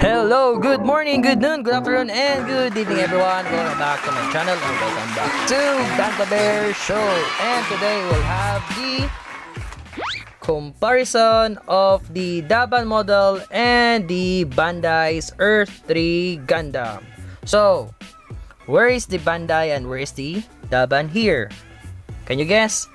Hello, good morning, good noon, good afternoon, and good evening everyone. Welcome back to my channel and welcome back to Bandai Show. And today we'll have the comparison of the Daban model and the Bandai's Earthree Gundam. So, where is the Bandai and where is the Daban here? Can you guess?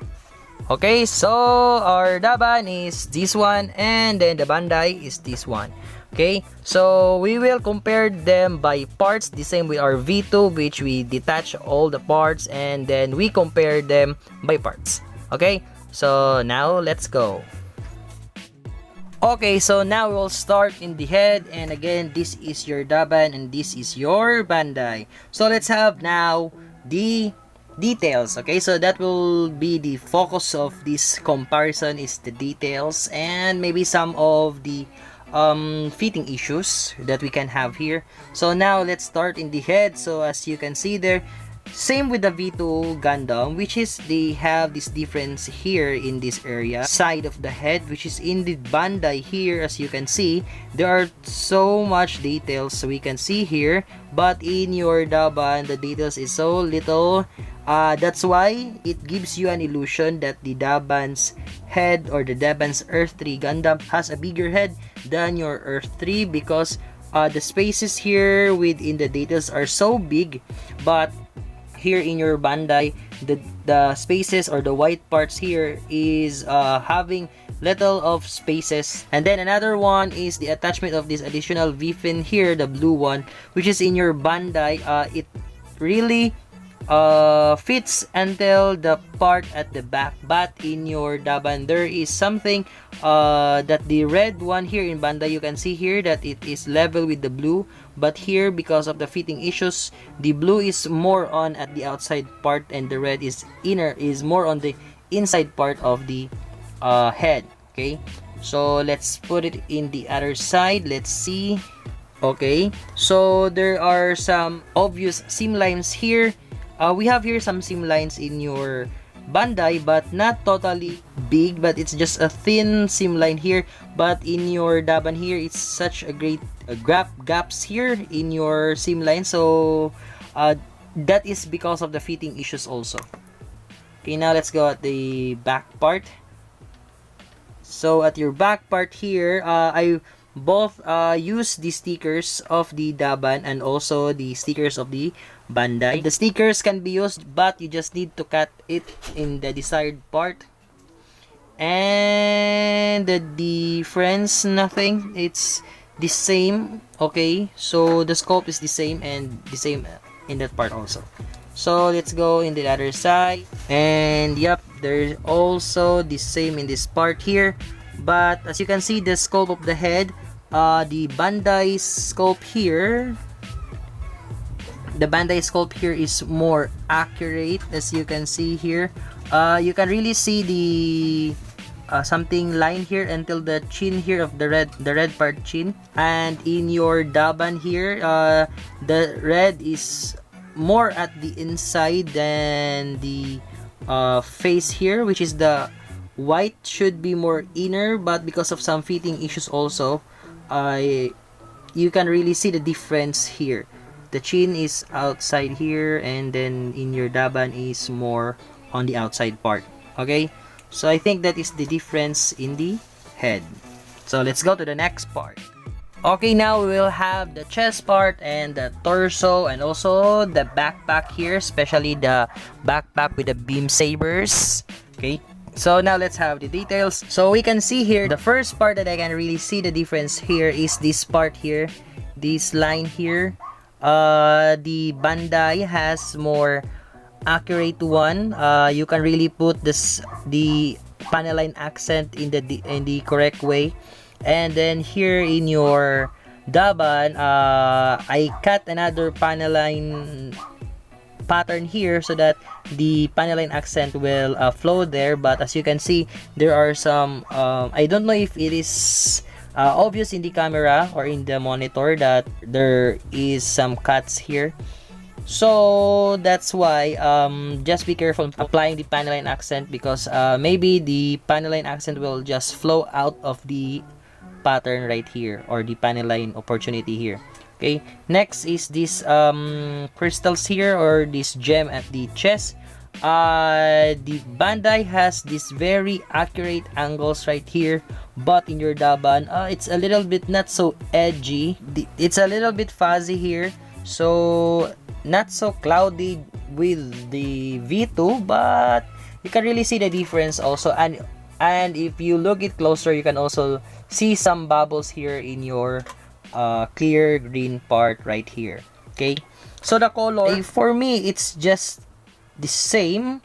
Okay, so our Daban is this one and then the Bandai is this one. Okay, so we will compare them by parts, the same with our V2, which we detach all the parts and then we compare them by parts. Okay, so now let's go. Okay, so now we'll start in the head, and again, this is your Daban and this is your Bandai. So let's have now the details. Okay, so that will be the focus of this comparison, is the details and maybe some of the fitting issues that we can have here. So now let's start in the head. So as you can see there, same with the V2 Gundam, which is they have this difference here in this area side of the head, which is in the Bandai here. As you can see, there are so much details so we can see here, but in your Daban the details is so little. That's why it gives you an illusion that the Daban's head or the Daban's Earthree Gundam has a bigger head than your Earthree, because the spaces here within the details are so big, but here in your Bandai the spaces or the white parts here is having little of spaces. And then another one is the attachment of this additional V-fin here, the blue one, which is in your Bandai. It really fits until the part at the back, but in your Daban there is something that the red one here in Bandai, you can see here that it is level with the blue, but here because of the fitting issues, the blue is more on at the outside part and the red is more on the inside part of the head. Okay, so let's put it in the other side. Let's see. Okay, so there are some obvious seam lines here. We have here some seam lines in your Bandai, but not totally big, but it's just a thin seam line here. But in your Daban here, it's such a great gaps here in your seam line. So that is because of the fitting issues also. Okay, now let's go at the back part. So at your back part here, I both use the stickers of the Daban and also the stickers of the Bandai. The stickers can be used, but you just need to cut it in the desired part. And the difference, nothing, it's the same. Okay, so the scope is the same and the same in that part also. So let's go in the other side, and yep, there's also the same in this part here. But as you can see, the scope of the head, the Bandai scope here, is more accurate. As you can see here, you can really see the something line here until the chin here of the red part chin. And in your Daban here, the red is more at the inside than the face here, which is the white should be more inner, but because of some fitting issues also, you can really see the difference here. The chin is outside here, and then in your Daban is more on the outside part. Okay, so I think that is the difference in the head. So let's go to the next part. Okay, now we will have the chest part and the torso and also the backpack here, especially the backpack with the beam sabers. Okay, so now let's have the details. So we can see here, the first part that I can really see the difference here is this part here, this line here. The Bandai has more accurate one. You can really put the panel line accent in the correct way. And then here in your Daban, I cut another panel line pattern here so that the panel line accent will flow there. But as you can see, there are some I don't know if it is obvious in the camera or in the monitor that there is some cuts here. So that's why just be careful applying the panel line accent, because maybe the panel line accent will just flow out of the pattern right here, or the panel line opportunity here. Okay, next is this crystals here, or this gem at the chest. The Bandai has this very accurate angles right here, but in your Daban, it's a little bit not so edgy. It's a little bit fuzzy here, so not so cloudy with the V2, but you can really see the difference also. And if you look it closer, you can also see some bubbles here in your clear green part right here. Okay, so the color, for me, it's just the same,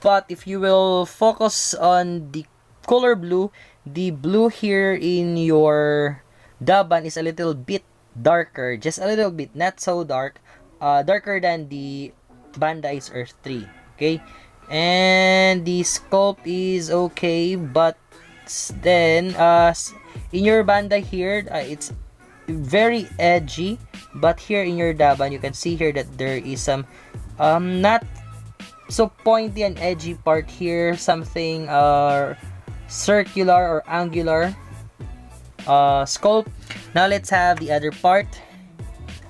but if you will focus on the color blue, the blue here in your Daban is a little bit darker, just a little bit, not so dark, darker than the Bandai's Earthree. Okay, and the sculpt is okay, but then in your Bandai here, it's very edgy, but here in your Daban, you can see here that there is some not so pointy and edgy part here, something circular or angular sculpt. Now let's have the other part.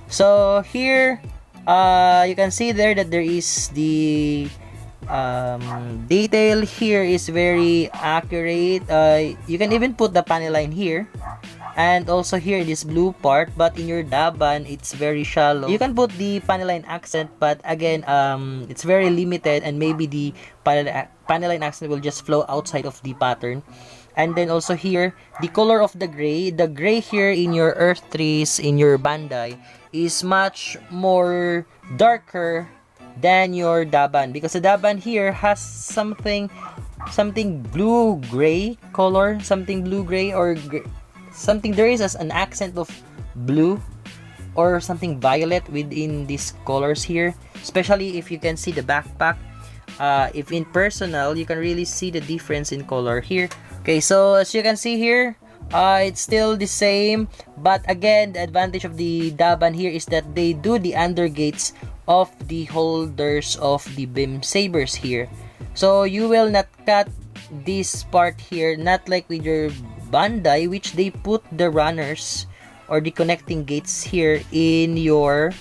So here you can see there that there is the detail here is very accurate. You can even put the panel line here, and also here in this blue part, but in your Daban it's very shallow. You can put the panel line accent, but again it's very limited, and maybe the panel line accent will just flow outside of the pattern. And then also here, the color of the gray here in your Earthrees in your Bandai is much more darker than your Daban, because the Daban here has something blue gray color, something blue gray or something. There is an accent of blue or something violet within these colors here, especially if you can see the backpack. If in personal, you can really see the difference in color here. Okay, so as you can see here, it's still the same, but again, the advantage of the Daban here is that they do the undergates of the holders of the beam sabers here, so you will not cut this part here, not like with your Bandai, which they put the runners or the connecting gates here in your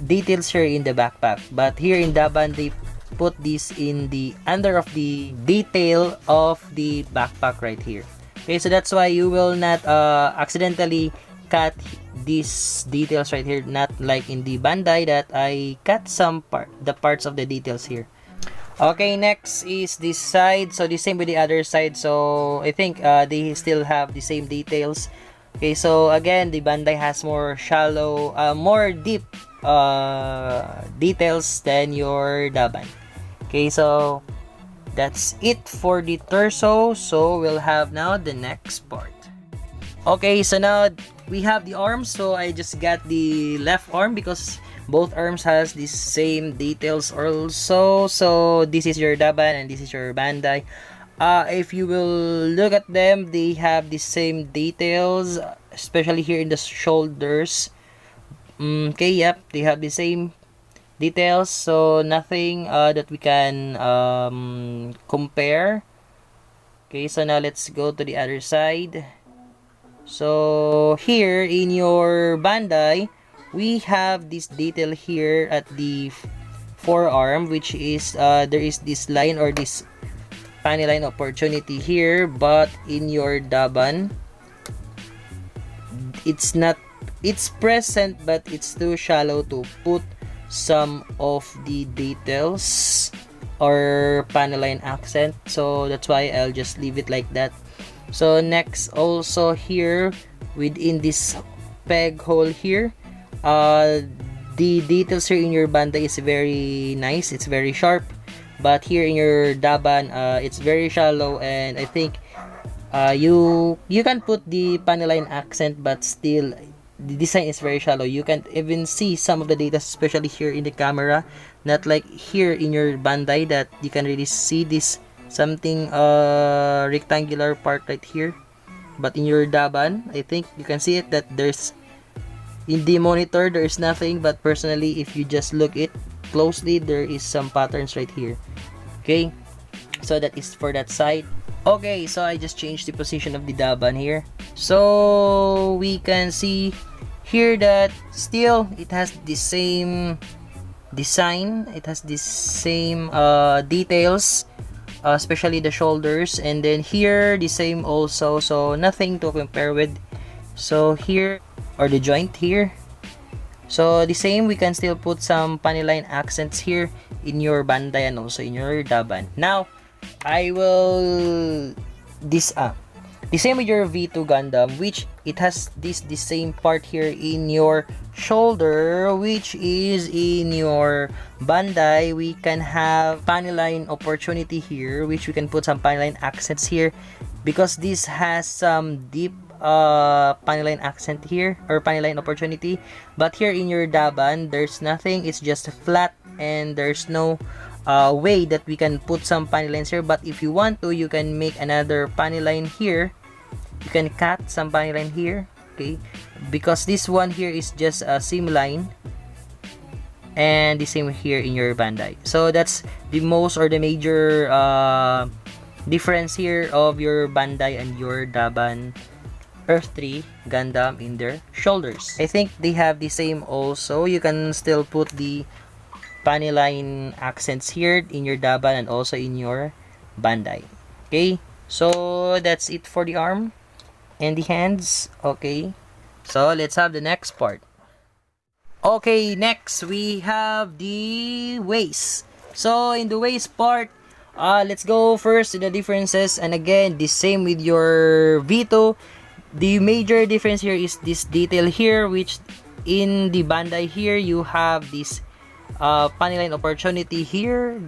details here in the backpack. But here in Daban, they put this in the under of the detail of the backpack right here. Okay, so that's why you will not accidentally cut these details right here, not like in the Bandai that I cut some parts of the details here. Okay, next is this side. So the same with the other side. So I think they still have the same details. Okay, so again, the Bandai has more shallow, more deep details than your Daban. Okay, so that's it for the torso. So we'll have now the next part. Okay, so now we have the arms. So I just got the left arm because both arms has the same details also. So this is your Daban and this is your Bandai. If you will look at them, they have the same details, especially here in the shoulders. Okay, yep, they have the same details, so nothing that we can compare. Okay, so now let's go to the other side. So here in your Bandai, we have this detail here at the forearm, which is there is this line or this panel line opportunity here, but in your Daban, it's not, it's present, but it's too shallow to put some of the details or panel line accent, so that's why I'll just leave it like that. So next, also here within this peg hole here, the details here in your Bandai is very nice, it's very sharp, but here in your Daban, it's very shallow, and I think you can put the panel line accent, but still the design is very shallow. You can't even see some of the data, especially here in the camera, not like here in your Bandai that you can really see this something rectangular part right here. But in your Daban, I think you can see it that there's, in the monitor there is nothing, but personally if you just look it closely, there is some patterns right here. Okay, so that is for that side. Okay, so I just changed the position of the Daban here. So we can see here that still it has the same design, it has the same details, especially the shoulders, and then here the same also, so nothing to compare with. So here, or the joint here, so the same, we can still put some paniline accents here in your Bandai and also in your Daban. Now I will the same with your V2 Gundam, which it has the same part here in your shoulder, which is in your Bandai. We can have paniline opportunity here, which we can put some paniline accents here, because this has some deep paniline accent here, or paniline opportunity. But here in your Daban, there's nothing, it's just flat, and there's no way that we can put some panilines here. But if you want to, you can make another paniline here, you can cut some paniline here, okay, because this one here is just a seam line, and the same here in your Bandai. So that's the most, or the major difference here of your Bandai and your Daban Earthree Gundam in their shoulders. I think they have the same also. You can still put the paniline accents here in your Daban and also in your Bandai. Okay, so that's it for the arm and the hands. Okay, so let's have the next part. Okay, next we have the waist. So in the waist part, let's go first to the differences, and again the same with your V2. The major difference here is this detail here, which in the Bandai here you have this paniline opportunity here.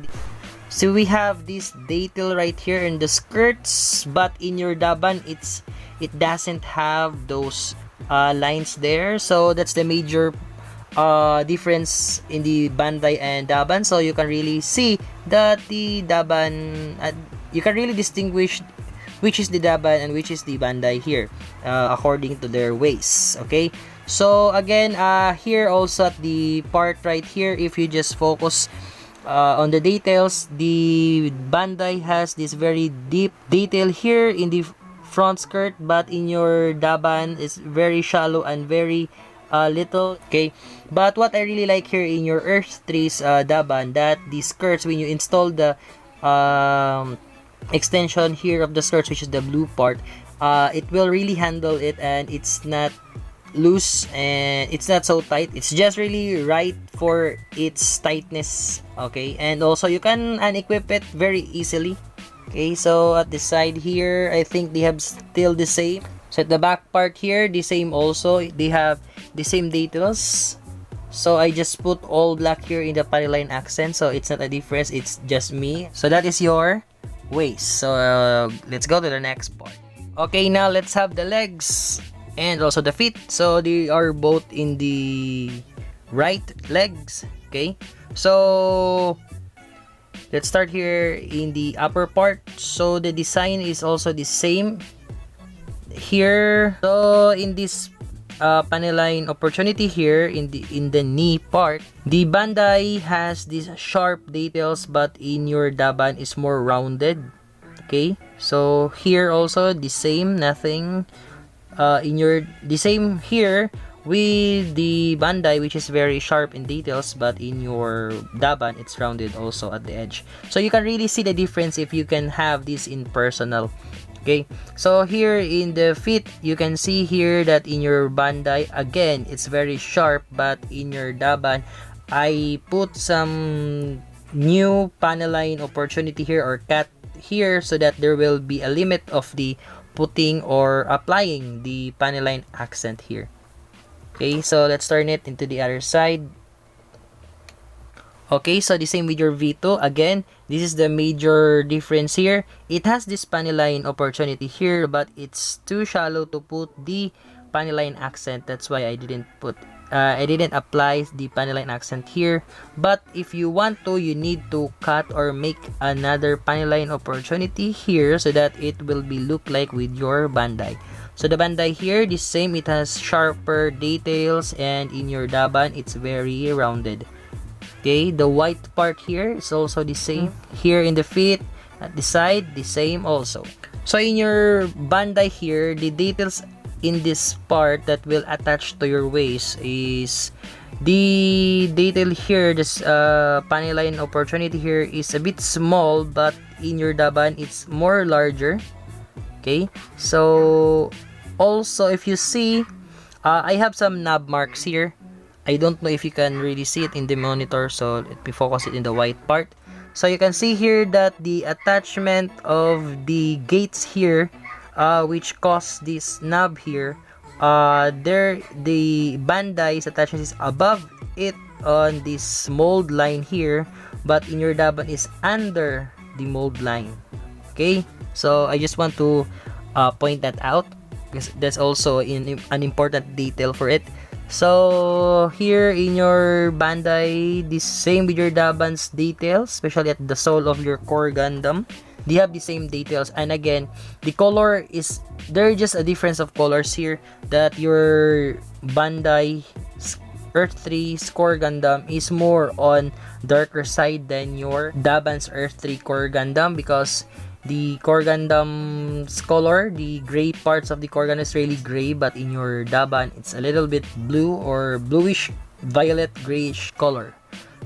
So we have this detail right here in the skirts, but in your Daban it doesn't have those lines there. So that's the major difference in the Bandai and Daban. So you can really see that the Daban, you can really distinguish which is the Daban and which is the Bandai here, according to their waists. Okay, so again, here also at the part right here, if you just focus on the details, the Bandai has this very deep detail here in the front skirt, but in your Daban is very shallow and very little. Okay, but what I really like here in your Earthree's Daban, that the skirts, when you install the extension here of the skirts, which is the blue part, it will really handle it, and it's not loose and it's not so tight. It's just really right for its tightness. Okay, and also you can unequip it very easily. Okay, so at the side here, I think they have still the same. So at the back part here, the same also, they have the same details. So I just put all black here in the paniline accent, so it's not a difference, it's just me. So that is your waist. So let's go to the next part. Okay, now let's have the legs and also the feet. So they are both in the right legs. Okay, so let's start here in the upper part. So the design is also the same here. So in this paniline opportunity here in the knee part, the Bandai has these sharp details, but in your Daban is more rounded. Okay, so here also the same, nothing the same here with the Bandai, which is very sharp in details, but in your Daban it's rounded also at the edge. So you can really see the difference if you can have this in personal. Okay, so here in the feet, you can see here that in your Bandai, again, it's very sharp, but in your Daban, I put some new paniline opportunity here, or cut here, so that there will be a limit of the putting or applying the paniline accent here. Okay, so let's turn it into the other side. Okay, so the same with your V2. Again, this is the major difference here. It has this paniline opportunity here, but it's too shallow to put the paniline accent. That's why I didn't apply the paniline accent here. But if you want to, you need to cut or make another paniline opportunity here, so that it will be look like with your Bandai. So the Bandai here, the same, it has sharper details, and in your Daban, it's very rounded. Okay, the white part here is also the same. Here in the feet, at the side, the same also. So in your Bandai here, the details in this part that will attach to your waist is the detail here. This panel line opportunity here is a bit small, but in your Daban it's more larger. Okay, so also if you see, I have some knob marks here. I don't know if you can really see it in the monitor, so let me focus it in the white part. So you can see here that the attachment of the gates here, which cause this knob here, the Bandai's attachment is above it on this mold line here, but in your Daban is under the mold line. Okay, so I just want to point that out because that's also an important detail for it. So here in your Bandai, the same with your Daban's details, especially at the sole of your core Gundam, they have the same details. And again, the color is, there's just a difference of colors here, that your Bandai Earthree Core Gundam is more on darker side than your Daban's Earthree Core Gundam, because the Core Gundam's color, the gray parts of the Core Gundam is really gray, but in your Daban it's a little bit blue or bluish violet grayish color.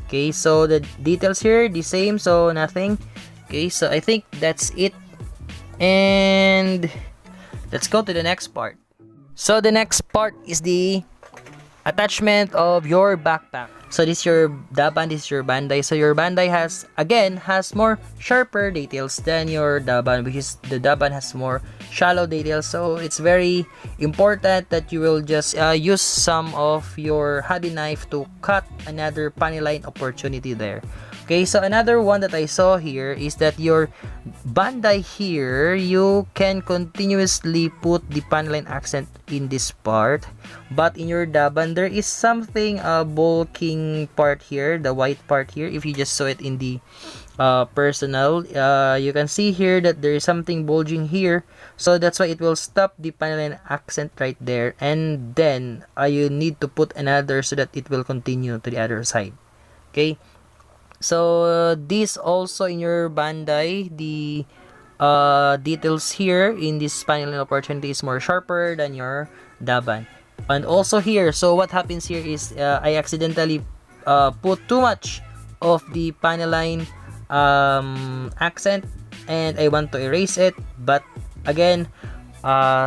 Okay, so the details here the same, so nothing. Okay, so I think that's it, and let's go to the next part. So the next part is the attachment of your backpack. So this is your Daban, this is your Bandai. So your Bandai has more sharper details than your Daban, which is the Daban has more shallow details. So it's very important that you will just use some of your hobby knife to cut another panel line opportunity there. Okay, so another one that I saw here is that your Bandai here, you can continuously put the panel line accent in this part, but in your Daban there is something bulking part here, the white part here. If you just saw it in the personal, you can see here that there is something bulging here, so that's why it will stop the panel line accent right there, and then you need to put another so that it will continue to the other side. Okay, so this also in your Bandai, the details here in this panel line opportunity is more sharper than your Daban. And also here, so what happens here is I accidentally put too much of the panel line accent, and I want to erase it, but again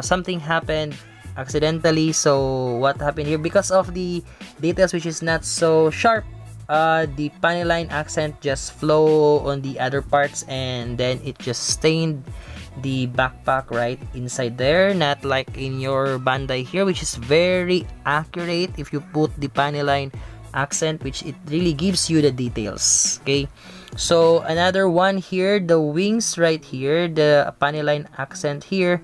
something happened accidentally. So what happened here, because of the details which is not so sharp, the panel line accent just flow on the other parts, and then it just stained the backpack right inside there, not like in your Bandai here, which is very accurate if you put the panel line accent, which it really gives you the details. Okay, so another one here, the wings right here, the panel line accent here.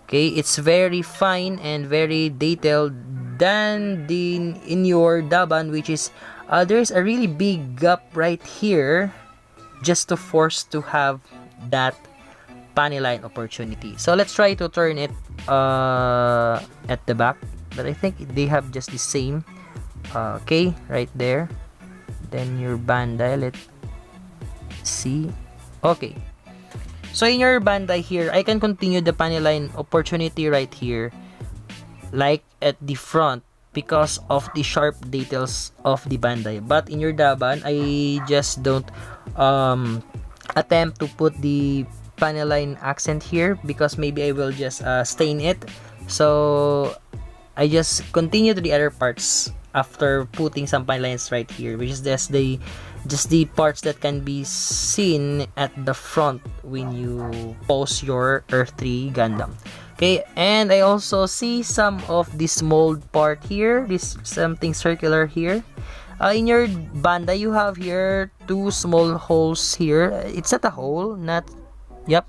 Okay, it's very fine and very detailed than in your Daban, which is there's a really big gap right here just to force to have that panel line opportunity. So let's try to turn it at the back, but I think they have just the same. Okay, right there. Then your Bandai, let's see. Okay, so in your Bandai here, I can continue the panel line opportunity right here, like at the front, because of the sharp details of the Bandai. But in your Daban, I just don't attempt to put the panel line accent here, because maybe I will just stain it. So I just continue to the other parts after putting some panel lines right here, which is just the parts that can be seen at the front when you pose your Earthree Gundam. Okay, and I also see some of this mold part here, this something circular here. In your Bandai, you have here two small holes here. It's not a hole,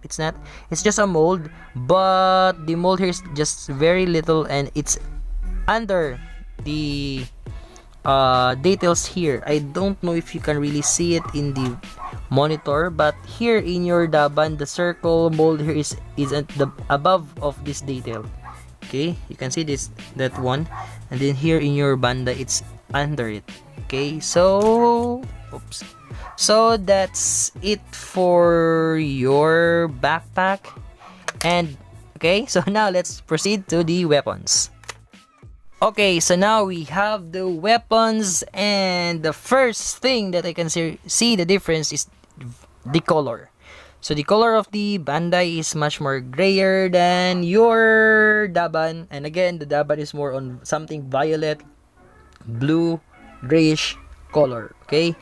it's not. It's just a mold, but the mold here is just very little, and it's under the details here. I don't know if you can really see it in the monitor, but here in your Daban, the circle mold here is at the above of this detail. Okay, you can see that one, and then here in your Bandai, it's under it. Okay, so so that's it for your backpack. And okay, so now let's proceed to the weapons. Okay, so now we have the weapons, and the first thing that I can see the difference is the color. So the color of the Bandai is much more grayer than your Daban, and again the Daban is more on something violet, blue, grayish color. Okay,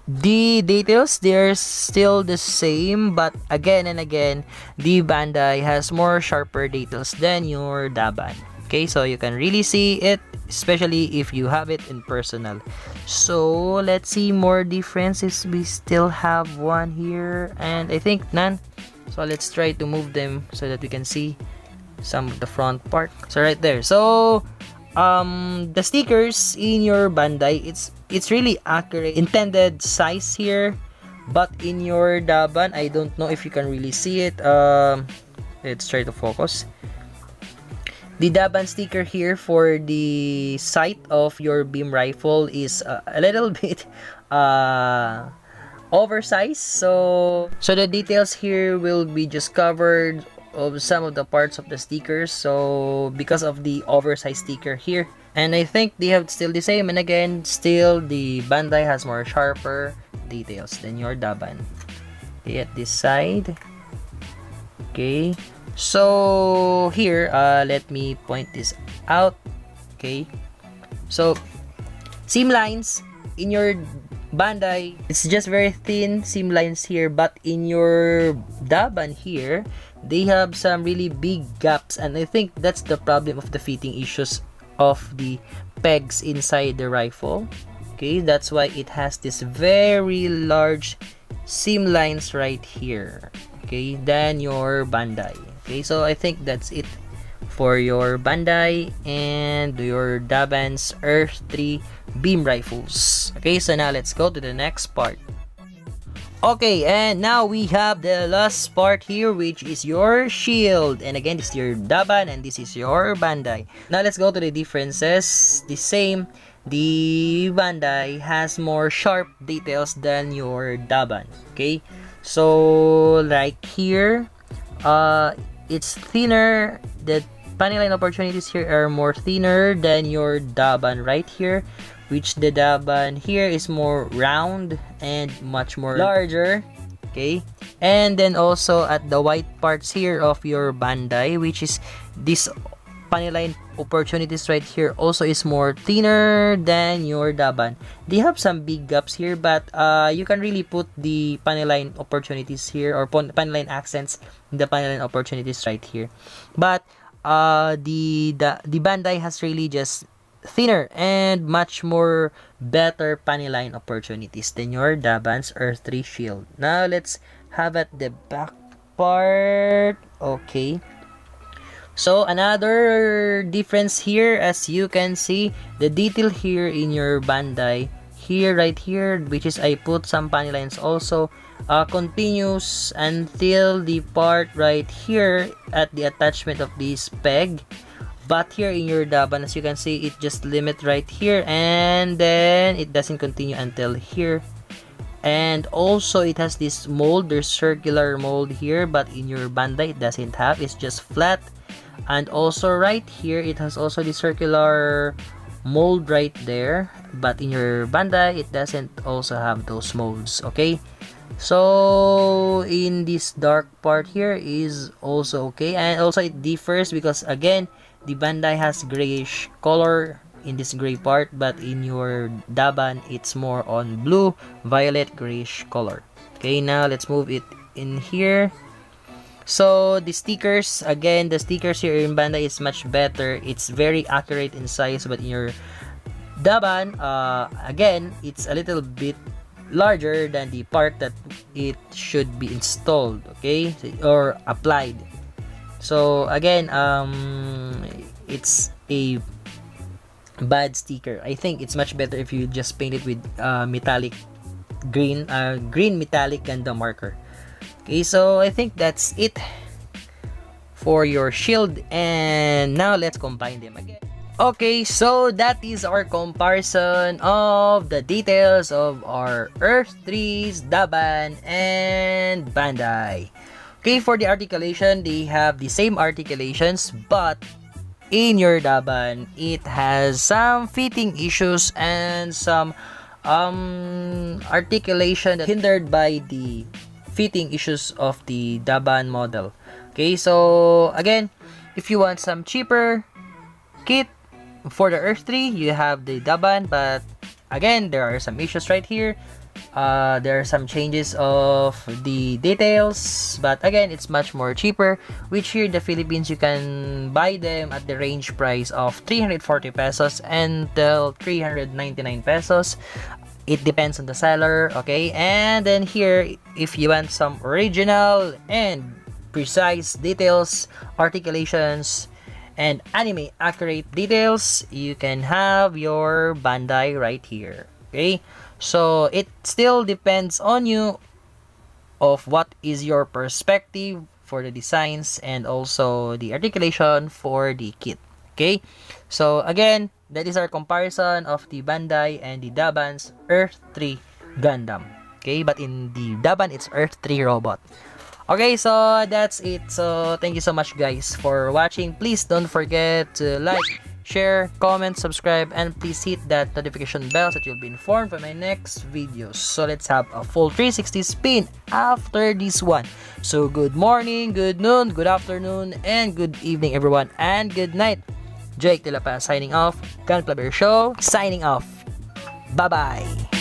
the details, they're still the same, but again and again the Bandai has more sharper details than your Daban. Okay, so you can really see it, especially if you have it in personal. So let's see more differences. We still have one here, and I think none. So let's try to move them so that we can see some of the front part. So right there. So the stickers in your Bandai, it's really accurate intended size here, but in your Daban, I don't know if you can really see it. Let's try to focus. The Daban sticker here for the sight of your beam rifle is a little bit oversized. So the details here will be just covered of some of the parts of the stickers. So because of the oversized sticker here, and I think they have still the same. And again, still the Bandai has more sharper details than your Daban. Okay, at this side. Okay. So here, let me point this out. Okay, so seam lines in your Bandai, it's just very thin seam lines here, but in your Daban here, they have some really big gaps, and I think that's the problem of the fitting issues of the pegs inside the rifle. Okay, that's why it has this very large seam lines right here, okay, than your Bandai. Okay, so I think that's it for your Bandai and your Daban's Earthree beam rifles. Okay, so now let's go to the next part. Okay, and now we have the last part here, which is your shield. And again, this is your Daban and this is your Bandai. Now let's go to the differences. The same, the Bandai has more sharp details than your Daban. Okay, so like here, it's thinner. The panel line opportunities here are more thinner than your Daban right here, which the Daban here is more round and much more larger. Okay, and then also at the white parts here of your Bandai, which is this panel line opportunities right here, also is more thinner than your Daban. They have some big gaps here, but you can really put the panel line opportunities here, or panel line accents in the panel line opportunities right here. But the Bandai has really just thinner and much more better panel line opportunities than your Daban's Earthree shield. Now let's have at the back part. Okay, so another difference here, as you can see, the detail here in your Bandai here, right here, which is I put some panel lines also, continues until the part right here at the attachment of this peg. But here in your Daban, as you can see, it just limit right here, and then it doesn't continue until here. And also it has this mold, there's circular mold here, but in your Bandai it doesn't have, it's just flat. And also right here, it has also the circular mold right there, but in your Bandai it doesn't also have those molds. Okay, so in this dark part here is also okay, and also it differs because again the Bandai has grayish color in this gray part, but in your Daban it's more on blue, violet, grayish color. Okay, now let's move it in here. So the stickers, again, the stickers here in Bandai is much better. It's very accurate in size, but in your Daban, again, it's a little bit larger than the part that it should be installed, okay, or applied. So again, it's a bad sticker. I think it's much better if you just paint it with metallic green metallic Gundam marker. Okay, so I think that's it for your shield, and now let's combine them again. Okay, so that is our comparison of the details of our Earthrees, Daban, and Bandai. Okay, for the articulation, they have the same articulations, but in your Daban, it has some fitting issues and some articulation that hindered by the fitting issues of the Daban model. Okay, so again, if you want some cheaper kit for the Earthree, you have the Daban, but again, there are some issues right here. There are some changes of the details, but again, it's much more cheaper, which here in the Philippines, you can buy them at the range price of 340 pesos until 399 pesos. It depends on the seller, okay? And then here, if you want some original and precise details, articulations, and anime accurate details, you can have your Bandai right here, okay? So it still depends on you of what is your perspective for the designs and also the articulation for the kit, okay? So again, that is our comparison of the Bandai and the Daban's Earthree Gundam, okay? But in the Daban, it's Earthree Robot. Okay, so that's it. So thank you so much guys for watching. Please don't forget to like, share, comment, subscribe, and please hit that notification bell so that you'll be informed for my next videos. So let's have a full 360 spin after this one. So good morning, good noon, good afternoon, and good evening everyone, and good night. Jake De La Paz signing off. Gun Club Show signing off. Bye-bye.